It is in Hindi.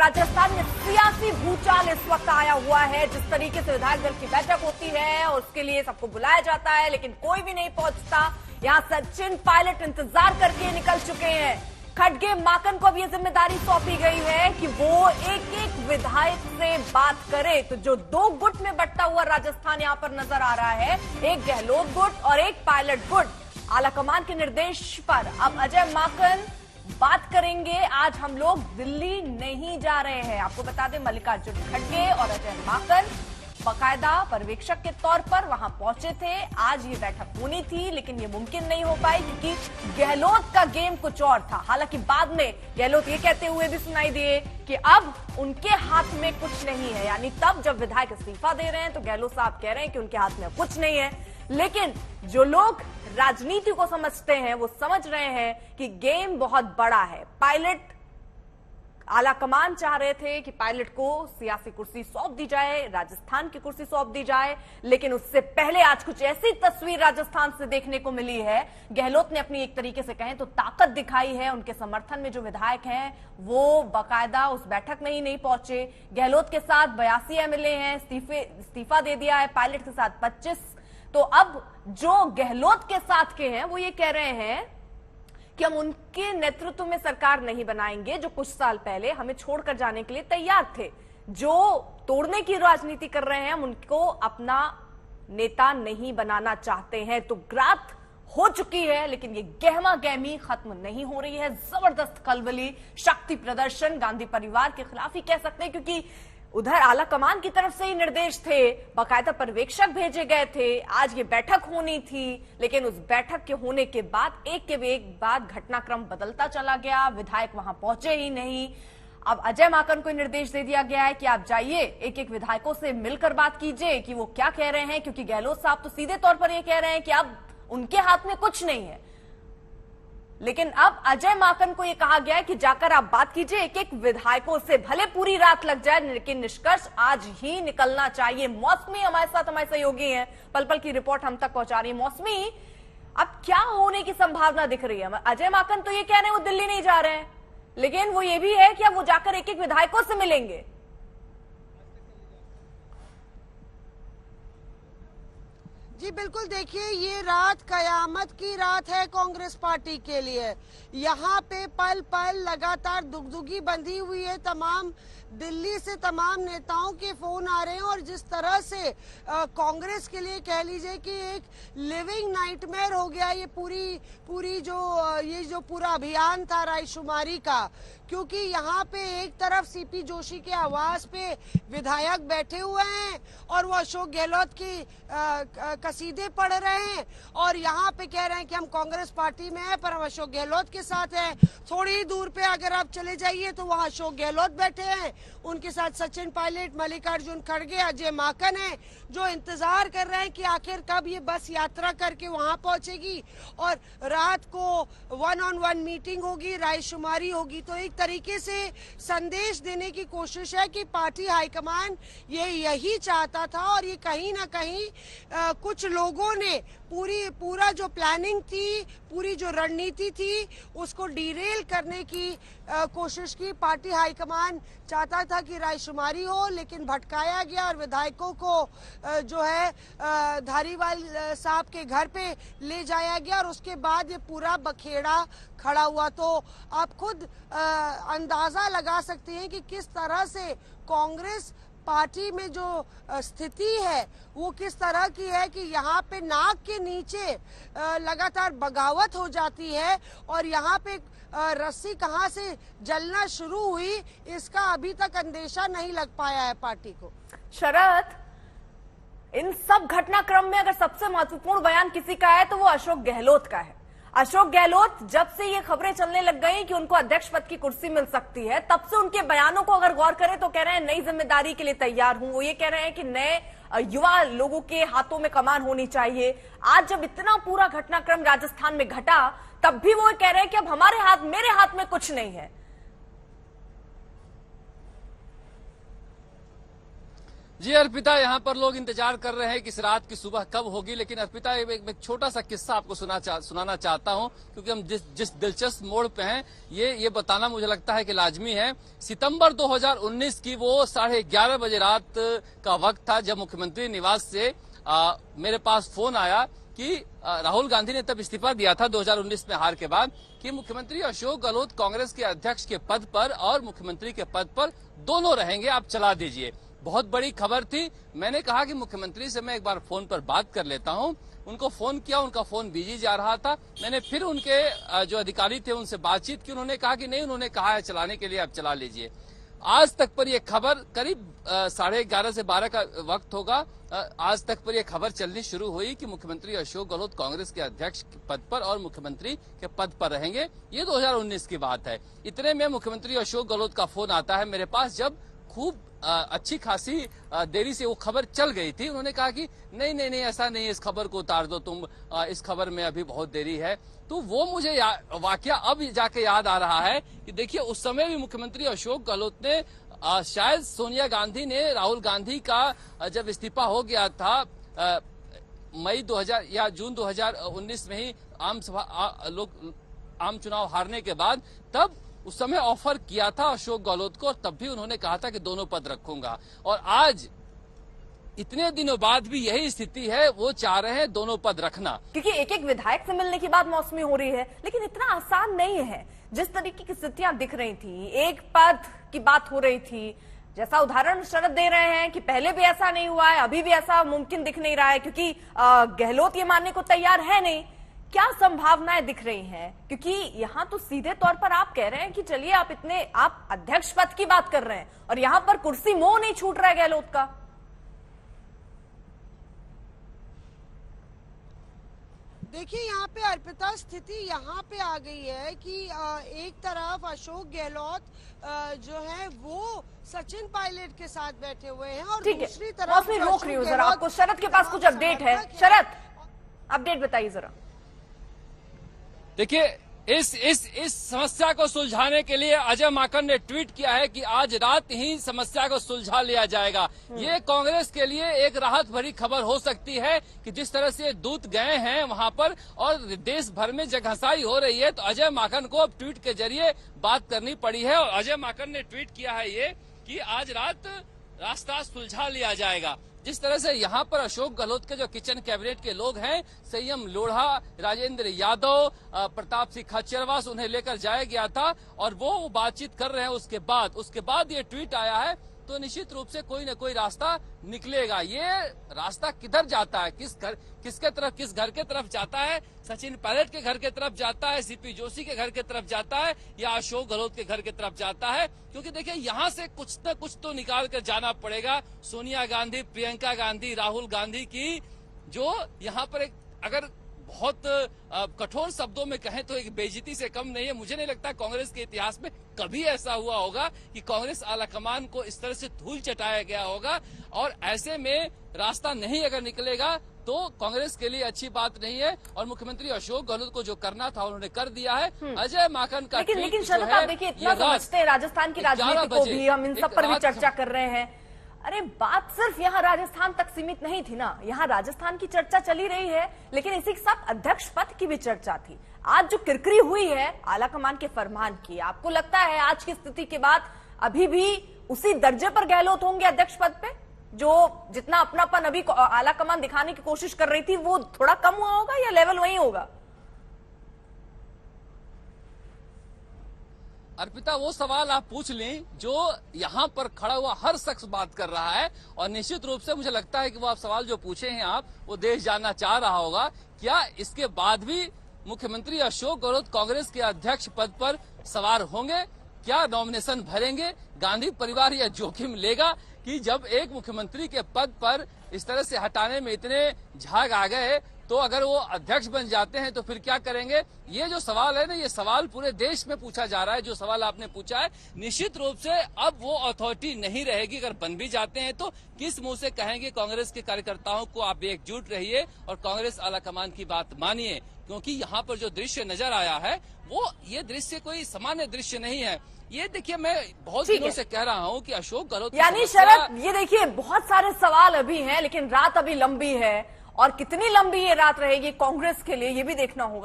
राजस्थान में सियासी भूचाल इस वक्त आया हुआ है। जिस तरीके से विधायक दल की बैठक होती है और उसके लिए सबको बुलाया जाता है, लेकिन कोई भी नहीं पहुंचता। यहां सचिन पायलट इंतजार करके निकल चुके हैं। खड़गे माकन को अब यह जिम्मेदारी सौंपी गई है कि वो एक एक विधायक से बात करे। तो जो दो गुट में बंटा हुआ राजस्थान यहां पर नजर आ रहा है, एक गहलोत गुट और एक पायलट गुट। आलाकमान के निर्देश पर अब अजय माकन बात करेंगे। आज हम लोग दिल्ली नहीं जा रहे हैं। आपको बता दें, मल्लिकार्जुन खड़गे और अजय माकन बाकायदा पर्यवेक्षक के तौर पर वहां पहुंचे थे। आज ये बैठक होनी थी, लेकिन ये मुमकिन नहीं हो पाई क्योंकि गहलोत का गेम कुछ और था। हालांकि बाद में गहलोत ये कहते हुए भी सुनाई दिए कि अब उनके हाथ में कुछ नहीं है। यानी तब जब विधायक इस्तीफा दे रहे हैं तो गहलोत साहब कह रहे हैं कि उनके हाथ में कुछ नहीं है। लेकिन जो लोग राजनीति को समझते हैं वो समझ रहे हैं कि गेम बहुत बड़ा है। पायलट आलाकमान चाह रहे थे कि पायलट को सियासी कुर्सी सौंप दी जाए, राजस्थान की कुर्सी सौंप दी जाए, लेकिन उससे पहले आज कुछ ऐसी तस्वीर राजस्थान से देखने को मिली है। गहलोत ने अपनी एक तरीके से कहें तो ताकत दिखाई है। उनके समर्थन में जो विधायक हैं वो बाकायदा उस बैठक में ही नहीं पहुंचे। गहलोत के साथ 82 एमएलए हैं, इस्तीफा दे दिया है। पायलट के साथ 25। तो अब जो गहलोत के साथ के हैं वो ये कह रहे हैं कि हम उनके नेतृत्व में सरकार नहीं बनाएंगे जो कुछ साल पहले हमें छोड़कर जाने के लिए तैयार थे। जो तोड़ने की राजनीति कर रहे हैं, हम उनको अपना नेता नहीं बनाना चाहते हैं। तो ग्रात हो चुकी है, लेकिन ये गहमा गहमी खत्म नहीं हो रही है। जबरदस्त खलबली, शक्ति प्रदर्शन गांधी परिवार के खिलाफ ही कह सकते हैं, क्योंकि उधर आला कमान की तरफ से ही निर्देश थे, बाकायदा पर्यवेक्षक भेजे गए थे। आज ये बैठक होनी थी, लेकिन उस बैठक के होने के बाद एक के एक बाद घटनाक्रम बदलता चला गया। विधायक वहां पहुंचे ही नहीं। अब अजय माकन को निर्देश दे दिया गया है कि आप जाइए, एक एक विधायकों से मिलकर बात कीजिए कि वो क्या कह रहे हैं, क्योंकि गहलोत साहब तो सीधे तौर पर ये कह रहे हैं कि अब उनके हाथ में कुछ नहीं है। लेकिन अब अजय माकन को यह कहा गया है कि जाकर आप बात कीजिए एक एक विधायकों से, भले पूरी रात लग जाए, लेकिन निष्कर्ष आज ही निकलना चाहिए। मौसमी हमारे साथ, हमारे सहयोगी हैं, पल पल की रिपोर्ट हम तक पहुंचा रही है। मौसमी, अब क्या होने की संभावना दिख रही है? अजय माकन तो ये कह रहे हैं वो दिल्ली नहीं जा रहे हैं, लेकिन वो ये भी है कि अब वो जाकर एक एक विधायकों से मिलेंगे। जी बिल्कुल, देखिए ये रात कयामत की रात है कांग्रेस पार्टी के लिए। यहाँ पे पल पल लगातार दुगदुगी बंधी हुई है। तमाम दिल्ली से तमाम नेताओं के फोन आ रहे हैं और जिस तरह से कांग्रेस के लिए कह लीजिए कि एक लिविंग नाइटमेयर हो गया ये पूरी जो पूरा अभियान था रायशुमारी का। क्योंकि यहाँ पे एक तरफ सीपी जोशी के आवास पे विधायक बैठे हुए हैं और वो अशोक गहलोत की कसीदे पढ़ रहे हैं और यहाँ पे कह रहे हैं कि हम कांग्रेस पार्टी में हैं पर हम अशोक गहलोत के साथ हैं। थोड़ी ही दूर पे अगर आप चले जाइए तो वहाँ अशोक गहलोत बैठे हैं, उनके साथ सचिन पायलट, मल्लिकार्जुन खड़गे, अजय माकन है, जो इंतजार कर रहे हैं कि आखिर कब ये बस यात्रा करके वहां पहुंचेगी और रात को 1-on-1 मीटिंग होगी, रायशुमारी होगी। तो एक तरीके से संदेश देने की कोशिश है कि पार्टी हाईकमान ये यही चाहता था और ये कहीं ना कहीं कुछ लोगों ने पूरा जो प्लानिंग थी, पूरी जो रणनीति थी, उसको डीरेल करने की कोशिश की। पार्टी हाईकमान चाहता था कि रायशुमारी हो, लेकिन भटकाया गया और विधायकों को जो है धारीवाल साहब के घर पे ले जाया गया और उसके बाद ये पूरा बखेड़ा खड़ा हुआ। तो आप खुद अंदाजा लगा सकते हैं कि किस तरह से कांग्रेस पार्टी में जो स्थिति है वो किस तरह की है कि यहाँ पे नाक के नीचे लगातार बगावत हो जाती है और यहाँ पे रस्सी कहाँ से जलना शुरू हुई इसका अभी तक अंदेशा नहीं लग पाया है पार्टी को। शरद, इन सब घटनाक्रम में अगर सबसे महत्वपूर्ण बयान किसी का है तो वो अशोक गहलोत का है। अशोक गहलोत जब से ये खबरें चलने लग गई कि उनको अध्यक्ष पद की कुर्सी मिल सकती है, तब से उनके बयानों को अगर गौर करें तो कह रहे हैं नई जिम्मेदारी के लिए तैयार हूं। वो ये कह रहे हैं कि नए युवा लोगों के हाथों में कमान होनी चाहिए। आज जब इतना पूरा घटनाक्रम राजस्थान में घटा, तब भी वो कह रहे हैं कि अब मेरे हाथ में कुछ नहीं है। जी अर्पिता, यहाँ पर लोग इंतजार कर रहे हैं कि इस रात की सुबह कब होगी। लेकिन अर्पिता, एक छोटा सा किस्सा आपको सुनाना चाहता हूँ, क्योंकि हम जिस दिलचस्प मोड़ पे हैं ये बताना मुझे लगता है कि लाजमी है। सितंबर 2019 की वो 11:30 बजे रात का वक्त था जब मुख्यमंत्री निवास से मेरे पास फोन आया कि राहुल गांधी ने तब इस्तीफा दिया था 2019 में हार के बाद, कि मुख्यमंत्री अशोक गहलोत कांग्रेस के अध्यक्ष के पद पर और मुख्यमंत्री के पद पर दोनों रहेंगे, आप चला दीजिए। बहुत बड़ी खबर थी। मैंने कहा कि मुख्यमंत्री से मैं एक बार फोन पर बात कर लेता हूं। उनको फोन किया, उनका फोन बिजी जा रहा था। मैंने फिर उनके जो अधिकारी थे उनसे बातचीत की। उन्होंने कहा कि नहीं, उन्होंने कहा है चलाने के लिए, आप चला लीजिए। आज तक पर यह खबर करीब 11:30 से 12 का वक्त होगा, आज तक पर यह खबर चलनी शुरू हुई कि मुख्यमंत्री अशोक गहलोत कांग्रेस के अध्यक्ष के पद पर और मुख्यमंत्री के पद पर रहेंगे। ये 2019 की बात है। इतने में मुख्यमंत्री अशोक गहलोत का फोन आता है मेरे पास, जब खूब अच्छी खासी देरी से वो खबर चल गई थी। उन्होंने कहा कि नहीं ऐसा नहीं, इस खबर को उतार दो तुम, इस खबर में अभी बहुत देरी है। तो वो मुझे वाकया अब जाके याद आ रहा है कि देखिए, उस समय भी मुख्यमंत्री अशोक गहलोत ने शायद सोनिया गांधी ने राहुल गांधी का जब इस्तीफा हो गया था मई 2000 या जून 2019 में ही आम चुनाव हारने के बाद, तब उस समय ऑफर किया था अशोक गहलोत को, और तब भी उन्होंने कहा था कि दोनों पद रखूंगा। और आज इतने दिनों बाद भी यही स्थिति है, वो चाह रहे हैं दोनों पद रखना। क्योंकि एक एक विधायक से मिलने की बात मौसमी हो रही है, लेकिन इतना आसान नहीं है। जिस तरीके की स्थितियां दिख रही थी, एक पद की बात हो रही थी, जैसा उदाहरण शरद दे रहे हैं कि पहले भी ऐसा नहीं हुआ है, अभी भी ऐसा मुमकिन दिख नहीं रहा है, क्योंकि गहलोत ये मानने को तैयार है नहीं। क्या संभावनाएं दिख रही हैं? क्योंकि यहां तो सीधे तौर पर आप कह रहे हैं कि चलिए आप अध्यक्ष पद की बात कर रहे हैं, और यहां पर कुर्सी मोह नहीं छूट रहा है गहलोत का। देखिए, यहाँ पे अर्पिता स्थिति यहाँ पे आ गई है कि एक तरफ अशोक गहलोत जो है वो सचिन पायलट के साथ बैठे हुए हैं, और दूसरी तरफ मैं रोक रही हूँ जरा आपको। शरद के पास कुछ अपडेट है। शरद, अपडेट बताइए जरा। देखिए, इस समस्या को सुलझाने के लिए अजय माकन ने ट्वीट किया है कि आज रात ही समस्या को सुलझा लिया जाएगा। ये कांग्रेस के लिए एक राहत भरी खबर हो सकती है कि जिस तरह से दूत गए हैं वहां पर और देश भर में जगहसाई हो रही है, तो अजय माकन को अब ट्वीट के जरिए बात करनी पड़ी है। और अजय माकन ने ट्वीट किया है ये कि आज रात रास्ता सुलझा लिया जाएगा। जिस तरह से यहाँ पर अशोक गहलोत के जो किचन कैबिनेट के लोग हैं, संयम लोढ़ा, राजेंद्र यादव, प्रताप सिंह खच्चरवास, उन्हें लेकर जाया गया था और वो बातचीत कर रहे हैं। उसके बाद ये ट्वीट आया है, तो निश्चित रूप से कोई न कोई रास्ता निकलेगा। ये रास्ता किधर जाता है, किस घर के तरफ जाता है? सचिन पायलट के घर के तरफ जाता है, सीपी जोशी के घर के तरफ जाता है, या अशोक गहलोत के घर के तरफ जाता है? क्योंकि देखिए, यहाँ से कुछ न कुछ तो निकाल कर जाना पड़ेगा। सोनिया गांधी, प्रियंका गांधी, राहुल गांधी की जो यहाँ पर एक, अगर बहुत कठोर शब्दों में कहें तो एक बेइज्जती से कम नहीं है। मुझे नहीं लगता कांग्रेस के इतिहास में कभी ऐसा हुआ होगा कि कांग्रेस आलाकमान को इस तरह से धूल चटाया गया होगा। और ऐसे में रास्ता नहीं अगर निकलेगा तो कांग्रेस के लिए अच्छी बात नहीं है। और मुख्यमंत्री अशोक गहलोत को जो करना था उन्होंने कर दिया है। अजय माकन का लेकिन शरद, आप देखिए, इतना समझते हैं राजस्थान की राजनीति को भी, हम इन सब पर भी चर्चा कर रहे हैं। अरे बात सिर्फ यहाँ राजस्थान तक सीमित नहीं थी ना, यहाँ राजस्थान की चर्चा चली रही है, लेकिन इसी के साथ अध्यक्ष पद की भी चर्चा थी। आज जो किरकिरी हुई है आलाकमान के फरमान की, आपको लगता है आज की स्थिति के बाद अभी भी उसी दर्जे पर गहलोत होंगे अध्यक्ष पद पे? जो जितना अपनापन अभी आलाकमान दिखाने की कोशिश कर रही थी, वो थोड़ा कम हुआ होगा या लेवल वही होगा? अर्पिता, वो सवाल आप पूछ लें जो यहाँ पर खड़ा हुआ हर शख्स बात कर रहा है। और निश्चित रूप से मुझे लगता है कि वो आप सवाल जो पूछे हैं आप, वो देश जानना चाह रहा होगा, क्या इसके बाद भी मुख्यमंत्री अशोक गहलोत कांग्रेस के अध्यक्ष पद पर सवार होंगे? क्या नॉमिनेशन भरेंगे? गांधी परिवार यह जोखिम लेगा कि जब एक मुख्यमंत्री के पद पर इस तरह से हटाने में इतने झाग आ गए, तो अगर वो अध्यक्ष बन जाते हैं तो फिर क्या करेंगे? ये जो सवाल है ना, ये सवाल पूरे देश में पूछा जा रहा है। जो सवाल आपने पूछा है, निश्चित रूप से अब वो अथॉरिटी नहीं रहेगी। अगर बन भी जाते हैं तो किस मुंह से कहेंगे कांग्रेस के कार्यकर्ताओं को आप एकजुट रहिए और कांग्रेस आलाकमान की बात मानिए? क्योंकि यहाँ पर जो दृश्य नजर आया है वो ये दृश्य कोई सामान्य दृश्य नहीं है। ये देखिए, मैं बहुत दिनों से कह रहा हूं कि अशोक गहलोत की यानी समस्या- शरद, ये देखिए बहुत सारे सवाल अभी हैं, लेकिन रात अभी लंबी है और कितनी लंबी ये रात रहेगी कांग्रेस के लिए ये भी देखना होगा।